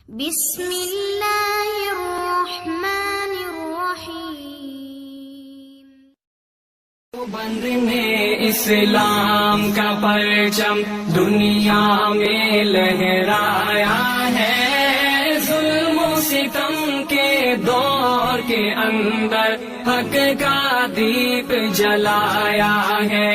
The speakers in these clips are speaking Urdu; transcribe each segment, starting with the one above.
بسم اللہ الرحمن الرحیم۔ بند میں اسلام کا پرچم دنیا میں لہرایا ہے، ظلم و ستم کے دور کے اندر حق کا دیپ جلایا ہے۔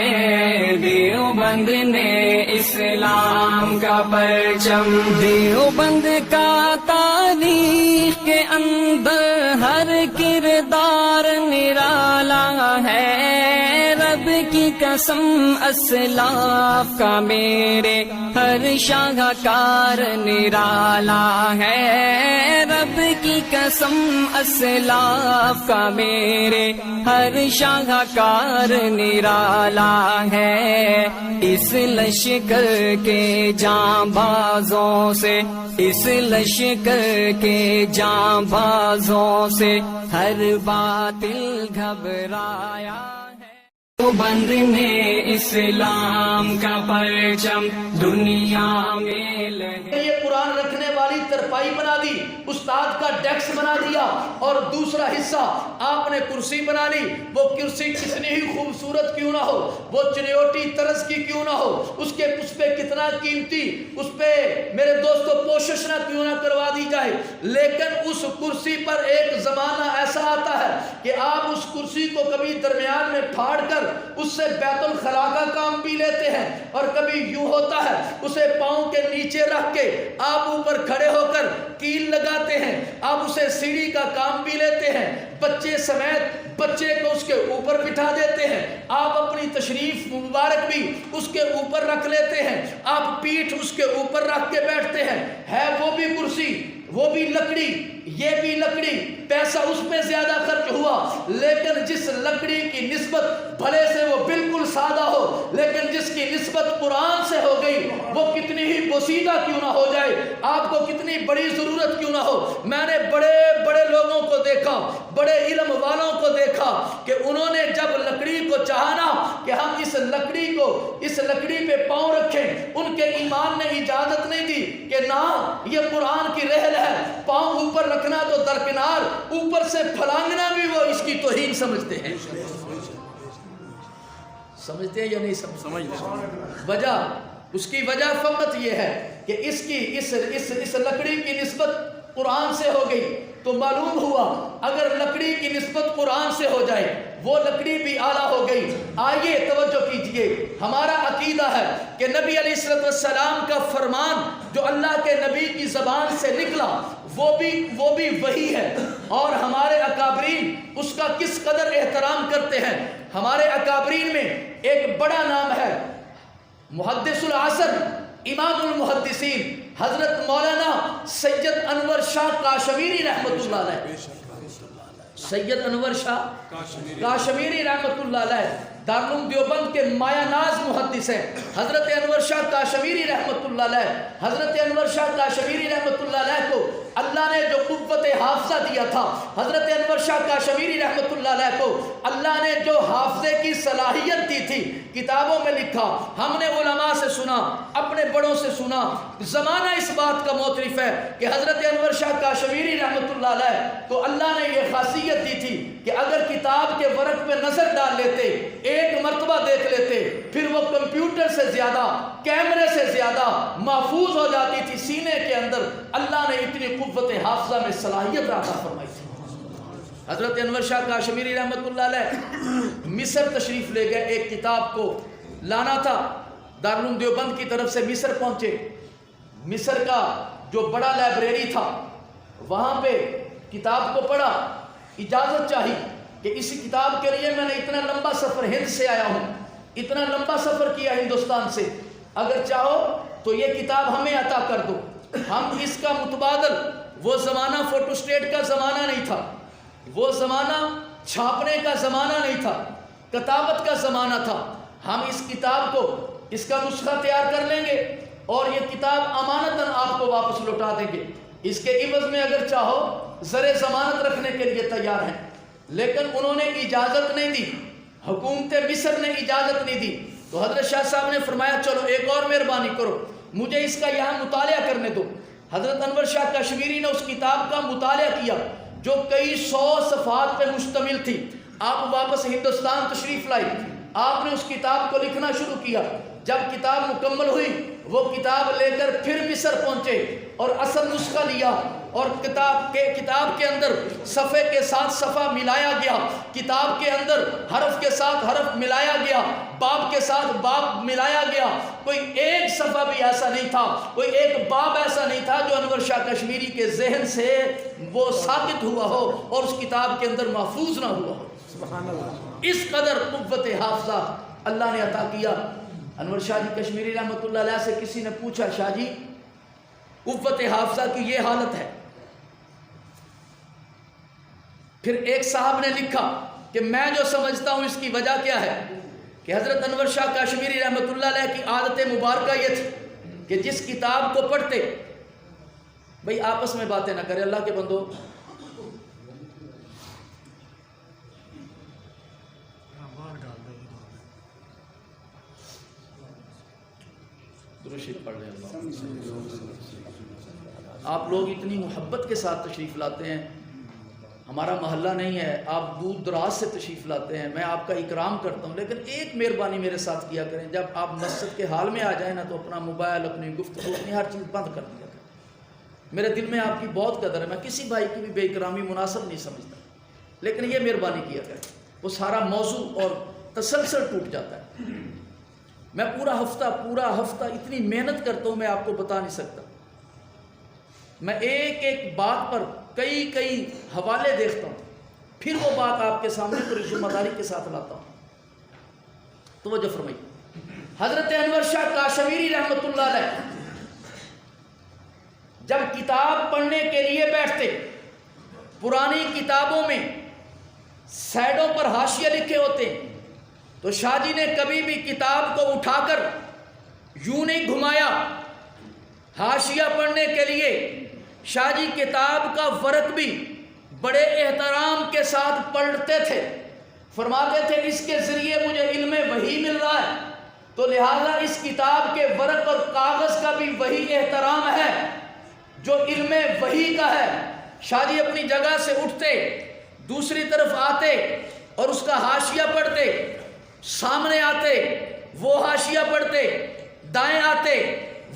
دیوبند نے اسلام کا پرچم، دیوبند کا تاریخ کے اندر ہر کردار نرالا ہے۔ رب کی قسم اسلاف کا میرے ہر شاہکار نرالا ہے۔ رب کی قسم اسلاف کا میرے ہر شاہکار نرالا ہے۔ اس لشکر کے جاں بازوں سے، اس لشکر کے جاں بازوں سے ہر باطل گھبرایا ہے۔ بند میں اسلام کا پرچم دنیا میں یہ قرآن رکھنے والی ترپائی بنا دی، استاد کا ڈیسک بنا دیا، اور دوسرا حصہ آپ نے کرسی بنا لی۔ وہ کرسی کتنی ہی خوبصورت کیوں نہ ہو، وہ چنیوٹی طرز کی کیوں نہ ہو، اس پہ کتنا قیمتی، اس پہ میرے دوستو کوشش نہ کیوں نہ کروا دی جائے، لیکن اس کرسی پر ایک زمانہ ایسا آتا ہے کہ آپ اس کرسی کو کبھی درمیان میں پھاڑ کر اس سے بیت الخلا کا کام بھی لیتے ہیں، اور کبھی یوں ہوتا ہے اسے پاؤں کے نیچے رکھ کے آپ اوپر کھڑے ہو کر کیل لگاتے ہیں، آپ اسے سیڑھی کا کام بھی لیتے ہیں، بچے سمیت بچے کو اس کے اوپر بٹھا دیتے ہیں، آپ اپنی تشریف مبارک بھی اس کے اوپر رکھ لیتے ہیں، آپ پیٹھ اس کے اوپر رکھ کے بیٹھتے ہیں۔ ہے وہ بھی کرسی، وہ بھی لکڑی، یہ بھی لکڑی، پیسہ اس پہ زیادہ خرچ ہوا، لیکن جس لکڑی کی نسبت بھلے سے وہ بالکل سادہ ہو، لیکن جس کی نسبت قرآن سے ہو گئی، وہ کتنی ہی بوسیدہ کیوں نہ ہو جائے، آپ کو کتنی بڑی ضرورت کیوں نہ ہو۔ میں نے بڑے بڑے لوگوں کو دیکھا، بڑے علم والوں کو دیکھا کہ انہوں نے جب لکڑی کو چاہنا کہ ہم اس لکڑی پہ پاؤں رکھیں، ان کے ایمان نے اجازت نہیں دی کہ نہ، یہ قرآن کی رحل ہے، پاؤں اوپر رکھنا تو درکنار، اوپر سے پھلانگنا بھی وہ اس کی توہین سمجھتے ہیں۔ سمجھتے ہیں یا نہیں سمجھتے؟ وجہ، اس کی وجہ فقط یہ ہے کہ اس لکڑی کی نسبت قرآن سے ہو گئی، تو معلوم ہوا اگر لکڑی کی نسبت قرآن سے ہو جائے وہ لکڑی بھی اعلیٰ ہو گئی۔ آئیے توجہ کیجئے، ہمارا عقیدہ ہے کہ نبی علیہ السلام کا فرمان جو اللہ کے نبی کی زبان سے نکلا وہ بھی وہی ہے، اور ہمارے اکابرین اس کا کس قدر احترام کرتے ہیں۔ ہمارے اکابرین میں ایک بڑا نام ہے، محدث العصر، امام المحدثین، حضرت مولانا سید انور شاہ کاشمیری رحمۃ اللہ علیہ۔ سید انور شاہ کاشمیری رحمۃ اللہ علیہ دارالعلوم دیوبند کے مایہ ناز محدث ہیں۔ حضرت انور شاہ کاشمیری رحمۃ اللہ علیہ، حضرت انور شاہ کاشمیری رحمۃ اللہ علیہ کو اللہ نے جو قوت حافظہ دیا تھا، حضرت انور شاہ کاشمیری رحمۃ اللہ علیہ کو اللہ نے جو حافظے کی صلاحیت دی تھی، کتابوں میں لکھا، ہم نے علماء سے سنا، اپنے بڑوں سے سنا، زمانہ اس بات کا معترف ہے کہ حضرت انور شاہ کاشمیری رحمۃ اللہ علیہ کو اللہ نے یہ خاصیت دی تھی کہ اگر کتاب کے ورق پہ نظر ڈال لیتے، ایک مرتبہ دیکھ لیتے، پھر وہ کمپیوٹر سے زیادہ، کیمرے سے زیادہ محفوظ ہو جاتی تھی سینے کے اندر۔ اللہ نے اتنی قوت حافظہ میں صلاحیت عطا فرمائی تھی۔ حضرت انور شاہ کاشمیری رحمۃ اللہ علیہ مصر تشریف لے گئے، ایک کتاب کو لانا تھا، دارالعلوم دیوبند کی طرف سے مصر پہنچے۔ مصر کا جو بڑا لائبریری تھا وہاں پہ کتاب کو پڑھا، اجازت چاہی کہ اس کتاب کے لیے میں نے اتنا لمبا سفر ہند سے آیا ہوں، اتنا لمبا سفر کیا ہندوستان سے، اگر چاہو تو یہ کتاب ہمیں عطا کر دو، ہم اس کا متبادل، وہ زمانہ فوٹو سٹیٹ کا زمانہ نہیں تھا، وہ زمانہ چھاپنے کا زمانہ نہیں تھا، کتابت کا زمانہ تھا، ہم اس کتاب کو، اس کا نسخہ تیار کر لیں گے اور یہ کتاب امانتاً آپ کو واپس لوٹا دیں گے، اس کے عوض میں اگر چاہو زر ضمانت رکھنے کے لیے تیار ہیں۔ لیکن انہوں نے اجازت نہیں دی، حکومت مصر نے اجازت نہیں دی، تو حضرت شاہ صاحب نے فرمایا چلو ایک اور مہربانی کرو، مجھے اس کا یہاں مطالعہ کرنے دو۔ حضرت انور شاہ کشمیری نے اس کتاب کا مطالعہ کیا جو کئی 100 صفحات پہ مشتمل تھی. آپ واپس ہندوستان تشریف لائی, آپ نے اس کتاب کو لکھنا شروع کیا. جب کتاب مکمل ہوئی وہ کتاب لے کر پھر مصر پہنچے اور اصل نسخہ لیا, اور کتاب کے اندر صفحے کے ساتھ صفحہ ملایا گیا, کتاب کے اندر حرف کے ساتھ حرف ملایا گیا, باب کے ساتھ باب ملایا گیا. کوئی ایک صفحہ بھی ایسا نہیں تھا, کوئی ایک باب ایسا نہیں تھا جو انور شاہ کشمیری کے ذہن سے وہ ساقط ہوا ہو اور اس کتاب کے اندر محفوظ نہ ہوا ہو. سبحان اللہ. اس قدر قوت حافظہ اللہ نے عطا کیا. انور شاہ جی کشمیری رحمۃ اللہ علیہ سے کسی نے پوچھا, شاہ جی قوت حافظہ کی یہ حالت ہے. پھر ایک صاحب نے لکھا کہ میں جو سمجھتا ہوں اس کی وجہ کیا ہے, کہ حضرت انور شاہ کشمیری رحمۃ اللہ علیہ کی عادت مبارکہ یہ تھی کہ جس کتاب کو پڑھتے, بھئی آپس میں باتیں نہ کرے اللہ کے بندو, پڑھ رہے ہیں. آپ لوگ اتنی محبت کے ساتھ تشریف لاتے ہیں, ہمارا محلہ نہیں ہے, آپ دور دراز سے تشریف لاتے ہیں, میں آپ کا اکرام کرتا ہوں, لیکن ایک مہربانی میرے ساتھ کیا کریں, جب آپ مسجد کے حال میں آ جائیں نا تو اپنا موبائل, اپنی گفتگو, اپنی ہر چیز بند کر دیا کریں. میرے دل میں آپ کی بہت قدر ہے, میں کسی بھائی کی بھی بے اکرامی مناسب نہیں سمجھتا, لیکن یہ مہربانی کیا کریں. وہ سارا موضوع اور تسلسل ٹوٹ جاتا ہے. میں پورا ہفتہ اتنی محنت کرتا ہوں, میں آپ کو بتا نہیں سکتا. میں ایک ایک بات پر کئی حوالے دیکھتا ہوں, پھر وہ بات آپ کے سامنے پوری ذمہ داری کے ساتھ لاتا ہوں. توجہ فرمائیے. حضرت انور شاہ کاشمیری رحمۃ اللہ علیہ جب کتاب پڑھنے کے لیے بیٹھتے, پرانی کتابوں میں سائڈوں پر حاشیے لکھے ہوتے ہیں, تو شاہ جی نے کبھی بھی کتاب کو اٹھا کر یوں نہیں گھمایا. حاشیہ پڑھنے کے لیے شاہ جی کتاب کا ورق بھی بڑے احترام کے ساتھ پڑھتے تھے. فرماتے تھے اس کے ذریعے مجھے علم وحی مل رہا ہے, تو لہذا اس کتاب کے ورق اور کاغذ کا بھی وہی احترام ہے جو علم وحی کا ہے. شاہ جی اپنی جگہ سے اٹھتے, دوسری طرف آتے اور اس کا حاشیہ پڑھتے, سامنے آتے وہ حاشیہ پڑھتے, دائیں آتے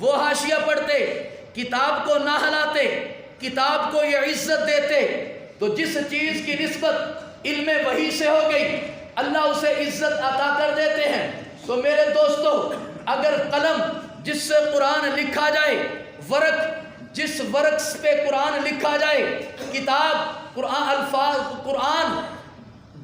وہ حاشیہ پڑھتے, کتاب کو نہ ہلاتے, کتاب کو یہ عزت دیتے. تو جس چیز کی نسبت علم وحی سے ہو گئی اللہ اسے عزت عطا کر دیتے ہیں. تو میرے دوستو, اگر قلم جس سے قرآن لکھا جائے, ورق جس ورق پہ قرآن لکھا جائے, کتاب قرآن, الفاظ قرآن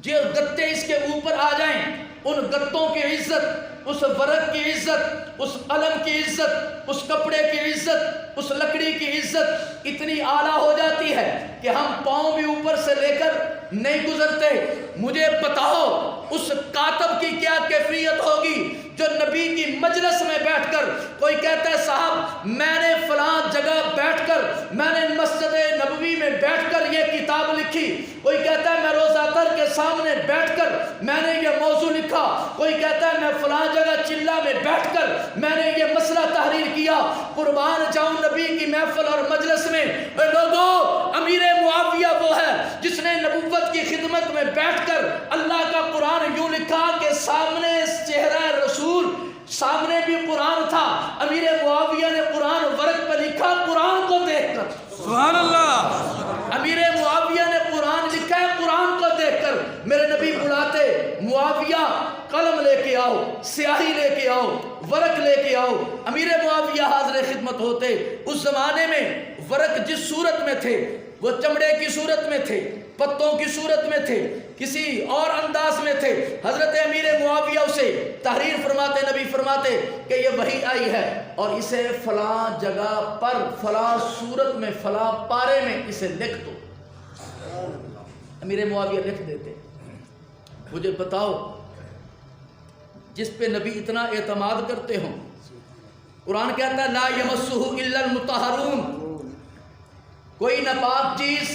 جو گتے اس کے اوپر آ جائیں, ان گتوں کی عزت, اس ورق کی عزت, اس قلم کی عزت, اس کپڑے کی عزت, اس لکڑی کی عزت اتنی اعلیٰ ہو جاتی ہے کہ ہم پاؤں بھی اوپر سے لے کر نہیں گزرتے. مجھے بتاؤ اس کاتب کی کیا کیفیت ہوگی جو نبی کی مجلس میں بیٹھ کر, کوئی کہتا ہے صاحب میں نے فلاں جگہ بیٹھ کر, میں نے مسجد نبوی میں بیٹھ کر یہ کتاب لکھی, کوئی کہتا ہے میں روزہ تر کے سامنے بیٹھ کر میں نے یہ موضوع لکھا, کوئی کہتا ہے میں فلاں جگہ چلہ میں بیٹھ کر میں نے یہ مسئلہ تحریر کیا. قربان جاؤں نبی کی محفل اور مجلس میں. اے لوگوں, امیر معاویہ وہ ہے جس نے نبوت کی خدمت میں بیٹھ کر اللہ کا قرآن یوں لکھا کہ سامنے چہرہ رسول, سامنے بھی قرآن تھا. امیر معاویہ نے قرآن ورق پر لکھا قرآن کو دیکھ کر. سبحان اللہ. امیر معاویہ نے قرآن لکھا ہے قرآن کو دیکھ کر. میرے نبی بلاتے, معاویہ قلم لے کے آؤ, سیاہی لے کے آؤ, ورق لے کے آؤ. امیر معاویہ حاضر خدمت ہوتے. اس زمانے میں ورق جس صورت میں تھے وہ چمڑے کی صورت میں تھے, پتوں کی صورت میں تھے, کسی اور انداز میں تھے. حضرت امیر معاویہ اسے تحریر فرماتے, نبی فرماتے کہ یہ وحی آئی ہے اور اسے فلاں جگہ پر فلاں صورت میں فلاں پارے میں اسے لکھ دو. امیر معاویہ لکھ دیتے. مجھے بتاؤ جس پہ نبی اتنا اعتماد کرتے ہوں, قرآن کہتا ہے لا یمسہ الا المطہرون, کوئی ناپاک چیز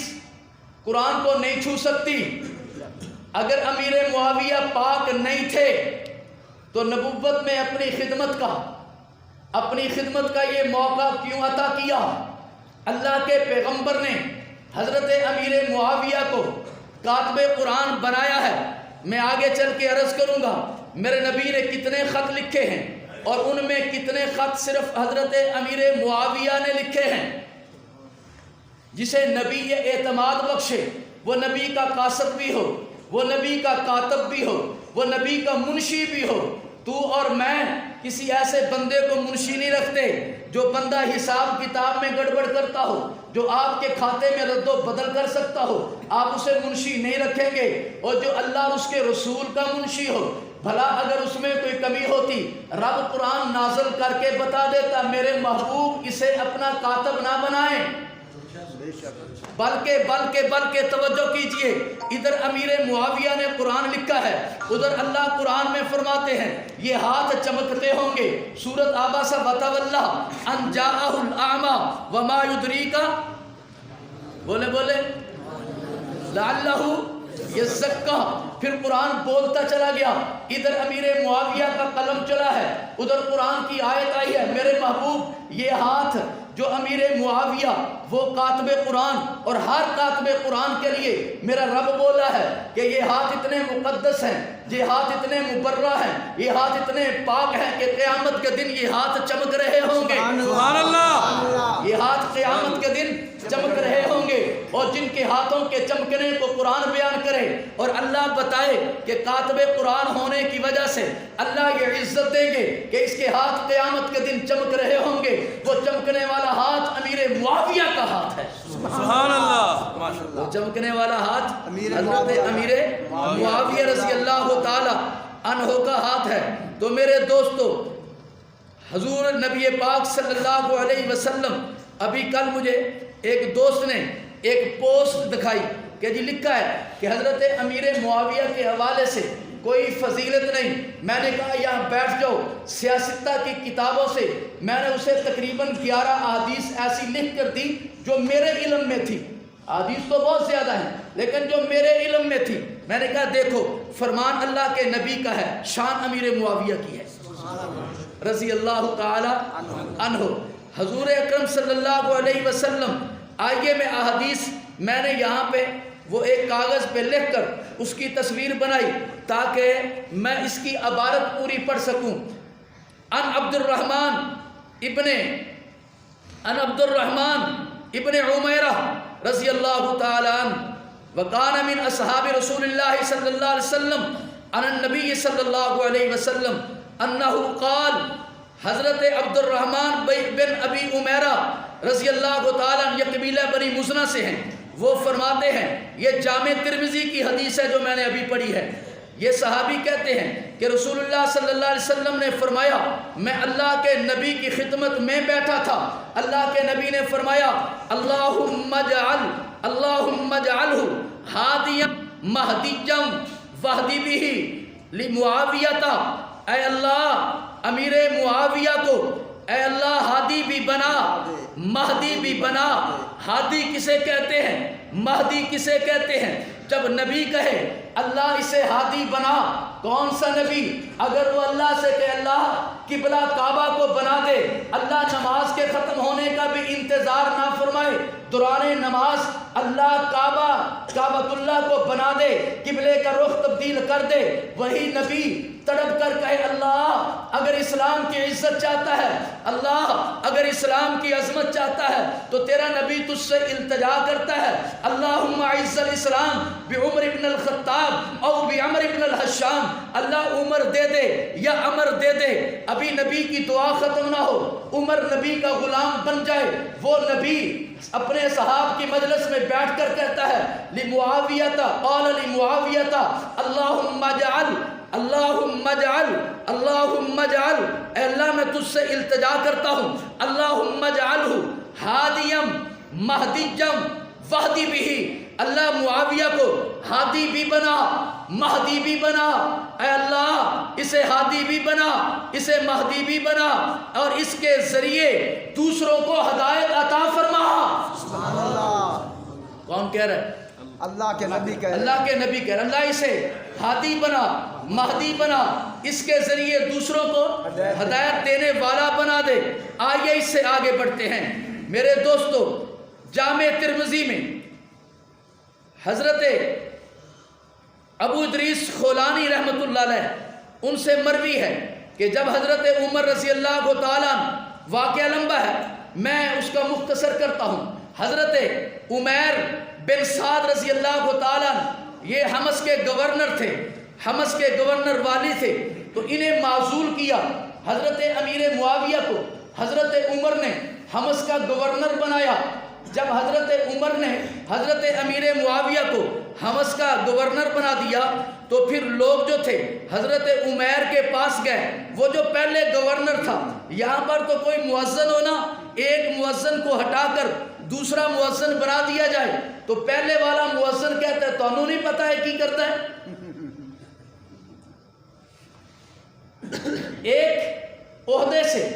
قرآن کو نہیں چھو سکتی. اگر امیر معاویہ پاک نہیں تھے تو نبوت میں اپنی خدمت کا یہ موقع کیوں عطا کیا؟ اللہ کے پیغمبر نے حضرت امیر معاویہ کو کاتب قرآن بنایا ہے، میں آگے چل کے عرض کروں گا میرے نبی نے کتنے خط لکھے ہیں اور ان میں کتنے خط صرف حضرت امیر معاویہ نے لکھے ہیں۔ جسے نبی یہ اعتماد بخشے، وہ نبی کا قاصد بھی ہو، وہ نبی کا کاتب بھی ہو، وہ نبی کا منشی بھی ہو۔ تو اور میں کسی ایسے بندے کو منشی نہیں رکھتے جو بندہ حساب کتاب میں گڑبڑ کرتا ہو، جو آپ کے کھاتے میں رد و بدل کر سکتا ہو، آپ اسے منشی نہیں رکھیں گے۔ اور جو اللہ اور اس کے رسول کا منشی ہو، بھلا اگر اس میں کوئی کمی ہوتی رب قرآن نازل کر کے بتا دیتا میرے محبوب اسے اپنا کاتب نہ بنائیں۔ بلکہ توجہ کیجئے، ادھر امیر معاویہ نے قرآن لکھا ہے، ادھر اللہ قرآن میں فرماتے ہیں یہ ہاتھ چمکتے ہوں گے۔ سورۃ عبس وتولی ان جاءہ الاعمی وما یدریک، بولے لعلہ یزکیٰ۔ پھر قرآن بولتا چلا گیا، ادھر امیر معاویہ کا قلم چلا ہے، ادھر قرآن کی آیت آئی ہے میرے محبوب یہ ہاتھ جو امیر معاویہ وہ کاتب قرآن، اور ہر کاتب قرآن کے لیے میرا رب بولا ہے کہ یہ ہاتھ اتنے مقدس ہیں، یہ ہاتھ اتنے مبرہ ہیں، یہ ہاتھ اتنے پاک ہیں کہ قیامت کے دن یہ ہاتھ چمک رہے ہوں گے۔ سبحان اللہ۔ یہ ہاتھ قیامت کے دن چمک رہے ہوں گے، اور جن کے ہاتھوں کے چمکنے کو قرآن بیان کرے اور اللہ بتائے کہ کاتب قرآن ہونے کی وجہ سے اللہ یہ عزت دیں گے کہ اس کے ہاتھ قیامت کے دن چمک رہے ہوں گے، وہ چمکنے والا ہاتھ امیر معاویہ کا ہاتھ ہے۔ سبحان اللہ، ماشاءاللہ۔ وہ چمکنے والا ہاتھ حضرت امیر معاویہ رضی اللہ تعالی عنہ کا ہاتھ ہے۔ تو میرے دوستو، حضور نبی پاک صلی اللہ علیہ وسلم، ابھی کل مجھے ایک دوست نے ایک پوسٹ دکھائی کہ جی لکھا ہے کہ حضرت امیر معاویہ کے حوالے سے کوئی فضیلت نہیں۔ میں نے کہا یہاں بیٹھ جاؤ، سیاستہ کی کتابوں سے میں نے اسے تقریباً 11 احادیث ایسی لکھ کر دی جو میرے علم میں تھی۔ احادیث تو بہت زیادہ ہیں لیکن جو میرے علم میں تھی، میں نے کہا دیکھو فرمان اللہ کے نبی کا ہے، شان امیر معاویہ کی ہے رضی اللہ تعالی عنہ۔ حضور اکرم صلی اللہ علیہ وسلم، آئیے میں احادیث میں نے یہاں پہ وہ ایک کاغذ پہ لکھ کر اس کی تصویر بنائی تاکہ میں اس کی عبارت پوری پڑھ سکوں۔ ان عبد الرحمن ابن عمیرہ رضی اللہ تعالی عنہ وکان من اصحاب رسول اللہ صلی اللہ علیہ وسلم عن النبی صلی اللہ علیہ وسلم انہ قال، حضرت عبد الرحمن بن ابی عمیرہ رضی اللہ تعالیٰ عنہ، یہ قبیلہ بنی مزنہ سے ہیں، وہ فرماتے ہیں، یہ جامع ترمذی کی حدیث ہے جو میں نے ابھی پڑھی ہے۔ یہ صحابی کہتے ہیں کہ رسول اللہ صلی اللہ علیہ وسلم نے فرمایا میں اللہ کے نبی کی خدمت میں بیٹھا تھا، اللہ کے نبی نے فرمایا اللہم اجعلہ ہادیا مہدیا واہدی بہ لمعاویہ، اے اللہ امیر معاویہ کو اے اللہ ہادی بھی بنا، مہدی بھی بنا۔ ہادی کسے کہتے ہیں، مہدی کسے کہتے ہیں؟ جب نبی کہے اللہ اسے ہادی بنا، کون سا نبی؟ اگر وہ اللہ سے کہ اللہ قبلہ کعبہ کو بنا دے، اللہ نماز کے ختم ہونے کا بھی انتظار نہ فرمائے، دوران نماز اللہ کعبۃ اللہ کو بنا دے، قبلے کا رخ تبدیل کر دے، وہی نبی تڑپ کر کہے اللہ اگر اسلام کی عزت چاہتا ہے، اللہ اگر اسلام کی عظمت چاہتا ہے تو تیرا نبی تجھ سے التجا کرتا ہے، اللہم اعز الاسلام بعمر ابن الخطاب او بعمر ابن الحشام، اللہ عمر دے دے یا عمر دے دے، ابھی نبی کی دعا ختم نہ ہو، عمر نبی کا غلام بن جائے۔ وہ نبی اپنے صحاب کی مجلس میں بیٹھ کر کہتا ہے لمعاویہ قال لمعاویہ اللہم اجعل اے اللہ میں تجھ سے التجا کرتا ہوں، اللہم اجعلہ ہادیم مہدیم واہدی بہ، اللہ معاویہ کو ہادی بھی بنا، مہدی بھی بنا، اے اللہ اسے ہادی بھی بنا، اسے مہدی بھی بنا، اور اس کے ذریعے دوسروں کو ہدایت عطا فرما۔ سبحان اللہ۔ کون کہہ رہا ہے؟ اللہ کے نبی کہہ رہے ہیں۔ اللہ کے نبی کہہ رہے ہیں اللہ اسے ہادی بنا، مہدی بنا، اس کے ذریعے دوسروں کو ہدایت دینے والا بنا دے۔ آئیے اس سے آگے بڑھتے ہیں میرے دوستو۔ جامع ترمذی میں حضرت ابو ادریس خولانی رحمۃ اللہ علیہ ان سے مروی ہے کہ جب حضرت عمر رضی اللہ تعالیٰ واقعہ لمبا ہے، میں اس کا مختصر کرتا ہوں۔ حضرت عمیر بن سعد رضی اللہ تعالیٰ یہ حمص کے گورنر تھے، حمص کے گورنر والی تھے، تو انہیں معزول کیا حضرت امیر معاویہ کو۔ حضرت عمر نے حمص کا گورنر بنایا۔ جب حضرت عمر نے حضرت امیر معاویہ کو حمص کا گورنر بنا دیا تو پھر لوگ جو تھے حضرت عمیر کے پاس گئے، وہ جو پہلے گورنر تھا، یہاں پر تو کوئی مؤذن ہونا، ایک مؤذن کو ہٹا کر دوسرا مؤذن بنا دیا جائے، تو پہلے والا مؤذن کہتا ہے تو نہیں پتا ہے کی کرتا ہے۔ ایک عہدے سے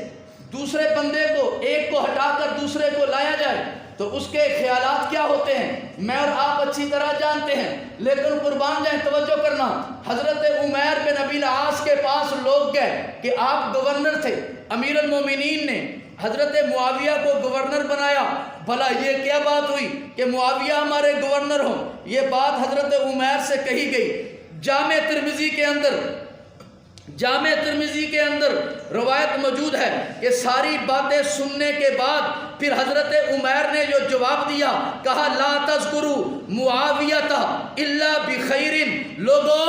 دوسرے بندے کو، ایک کو ہٹا کر دوسرے کو لایا جائے تو اس کے خیالات کیا ہوتے ہیں میں اور آپ اچھی طرح جانتے ہیں، لیکن قربان جائیں توجہ کرنا، حضرت عمیر بن ابی العاص کے پاس لوگ گئے کہ آپ گورنر تھے، امیر المومنین نے حضرت معاویہ کو گورنر بنایا، بھلا یہ کیا بات ہوئی کہ معاویہ ہمارے گورنر ہوں؟ یہ بات حضرت عمیر سے کہی گئی۔ جامع ترمذی کے اندر روایت موجود ہے کہ ساری باتیں سننے کے بعد پھر حضرت عمیر نے جو جواب دیا، کہا لا تذکروا معاویہ الا بخیر، لوگو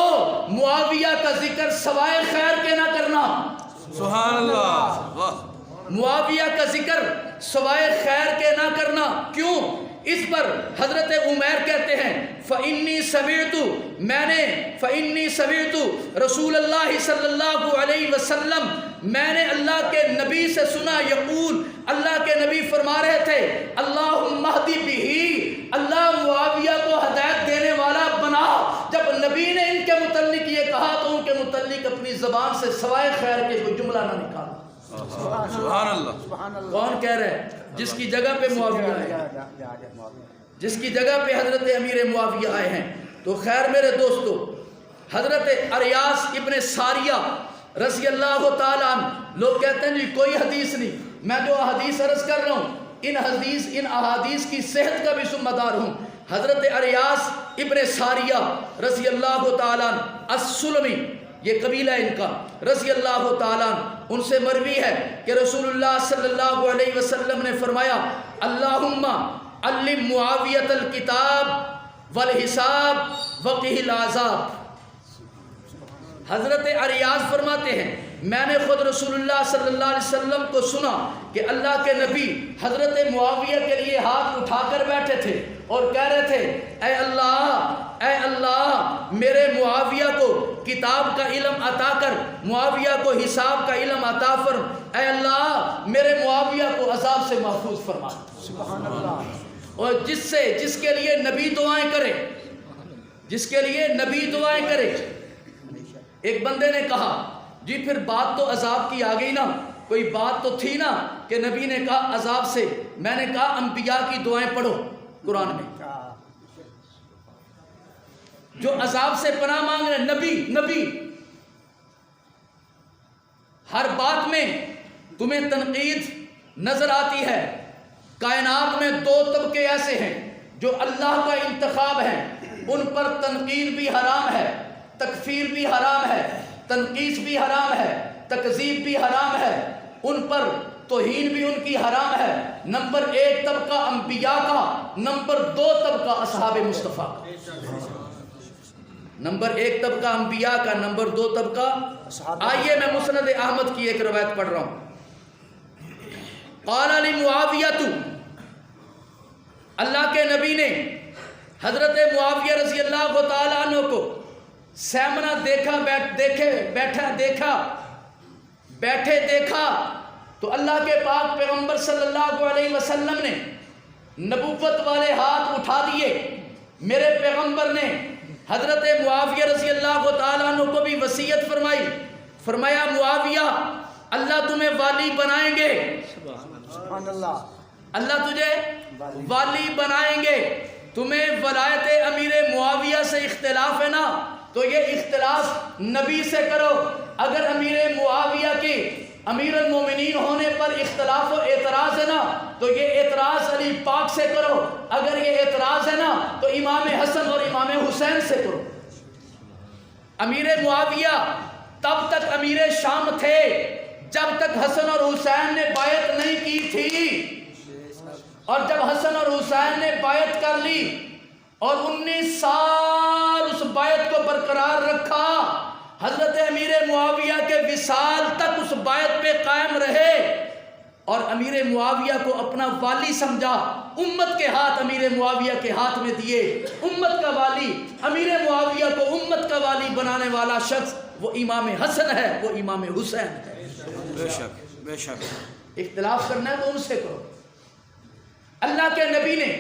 معاویہ کا ذکر سوائے خیر کے نہ کرنا۔ سبحان اللہ، واہ، معاویہ کا ذکر سوائے خیر کے نہ کرنا۔ کیوں؟ اس پر حضرت عمیر کہتے ہیں فَإِنِّي سَمِعْتُ رسول اللہ صلی اللہ علیہ وسلم، میں نے اللہ کے نبی سے سنا، یقول، اللہ کے نبی فرما رہے تھے اللہم اہدی بہ، اللہ معاویہ کو ہدایت دینے والا بنا۔ جب نبی نے ان کے متعلق یہ کہا تو ان کے متعلق اپنی زبان سے سوائے خیر کے کوئی جملہ نہ نکالا۔ سبحان اللہ، کون کہہ رہے ہیں؟ جس کی جگہ پہ معاویہ آئے، جس کی جگہ پہ حضرت امیر معاویہ آئے ہیں۔ تو خیر میرے دوستو، حضرت اریاس ابن ساریہ رضی اللہ تعالیٰ عنہ، لوگ کہتے ہیں جی کوئی حدیث نہیں، میں جو حدیث عرض کر رہا ہوں ان احادیث کی صحت کا بھی ذمہ دار ہوں۔ حضرت اریاس ابن ساریہ رضی اللہ تعالیٰ عنہ السلمی، یہ قبیلہ ان کا، رضی اللہ تعالیٰ عنہ، ان سے مروی ہے کہ رسول اللہ صلی اللہ علیہ وسلم نے فرمایا اللہم علم معاویۃ الکتاب والحساب وقہ العذاب۔ حضرت اریاس فرماتے ہیں میں نے خود رسول اللہ صلی اللہ علیہ وسلم کو سنا کہ اللہ کے نبی حضرت معاویہ کے لیے ہاتھ اٹھا کر بیٹھے تھے اور کہہ رہے تھے اے اللہ میرے معاویہ کو کتاب کا علم عطا کر، معاویہ کو حساب کا علم عطا فرم، اے اللہ میرے معاویہ کو عذاب سے محفوظ فرما۔ سبحان اللہ۔ اور جس کے لیے نبی دعائیں کرے، جس کے لیے نبی دعائیں کرے۔ ایک بندے نے کہا جی پھر بات تو عذاب کی آ گئی نا، کوئی بات تو تھی نا کہ نبی نے کہا عذاب سے۔ میں نے کہا انبیاء کی دعائیں پڑھو قرآن میں، جو عذاب سے پناہ مانگ رہے نبی ہر بات میں تمہیں تنقید نظر آتی ہے۔ کائنات میں دو طبقے ایسے ہیں جو اللہ کا انتخاب ہیں، ان پر تنقید بھی حرام ہے، تکفیر بھی حرام ہے، تنقیص بھی حرام ہے، تکذیب بھی حرام ہے، ان پر توہین بھی ان کی حرام ہے۔ نمبر 1 طبقہ انبیاء کا، نمبر 2 طبقہ اصحاب مصطفیٰ کا۔ نمبر 1 طبقہ انبیاء کا، نمبر 2 طبقہ۔ آئیے میں مسند احمد کی ایک روایت پڑھ رہا ہوں۔ قال لمعاویہ، اللہ کے نبی نے حضرت معاویہ رضی اللہ تعالیٰ عنہ کو سامنا بیٹھے دیکھا تو اللہ کے پاک پیغمبر صلی اللہ علیہ وسلم نے نبوت والے ہاتھ اٹھا دیے۔ میرے پیغمبر نے حضرت معاویہ رضی اللہ تعالیٰ عنہ کو بھی وصیت فرمائی، فرمایا معاویہ اللہ تمہیں والی بنائیں گے، سبحان اللہ، اللہ تجھے والی بنائیں گے۔ تمہیں ولایت امیر معاویہ سے اختلاف ہے نا تو یہ اختلاف نبی سے کرو۔ اگر امیر معاویہ کے امیر المومنین ہونے پر اختلاف و اعتراض ہے نا تو یہ اعتراض علی پاک سے کرو، اگر یہ اعتراض ہے نا تو امام حسن اور امام حسین سے کرو۔ امیر معاویہ تب تک امیر شام تھے جب تک حسن اور حسین نے بیعت نہیں کی تھی، اور جب حسن اور حسین نے بیعت کر لی اور 19 سال اس بیعت کو برقرار رکھا، حضرت امیر معاویہ کے وصال تک اس بیعت پہ قائم رہے، اور امیر معاویہ کو اپنا والی سمجھا، امت کے ہاتھ امیر معاویہ کے ہاتھ میں دیے، امت کا والی، امیر معاویہ کو امت کا والی بنانے والا شخص وہ امام حسن ہے، وہ امام حسین ہے۔ بے شک بے شک۔ اختلاف کرنا ہے تو ان سے کرو۔ اللہ کے نبی نے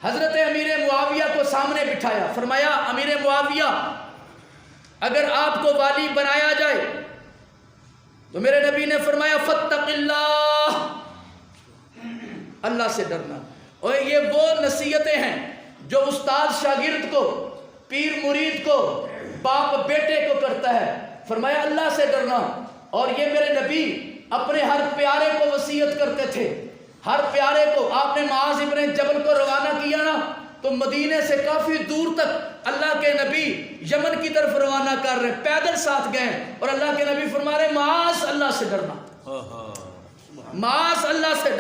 حضرت امیر معاویہ کو سامنے بٹھایا، فرمایا امیر معاویہ اگر آپ کو والی بنایا جائے تو میرے نبی نے فرمایا فاتق اللہ، اللہ سے ڈرنا۔ اور یہ وہ نصیحتیں ہیں جو استاد شاگرد کو، پیر مرید کو، باپ بیٹے کو کرتا ہے۔ فرمایا اللہ سے ڈرنا۔ اور یہ میرے نبی اپنے ہر پیارے کو وصیت کرتے تھے، ہر پیارے کو۔ آپ نے معاذ ابن جبل کو روانہ کیا نا تو مدینے سے کافی دور تک اللہ کے نبی یمن کی طرف روانہ کر رہے، پیدل ساتھ گئے، اور اللہ کے نبی فرما رہے معاذ اللہ سے ڈرنا، معاذ اللہ سے ڈرنا۔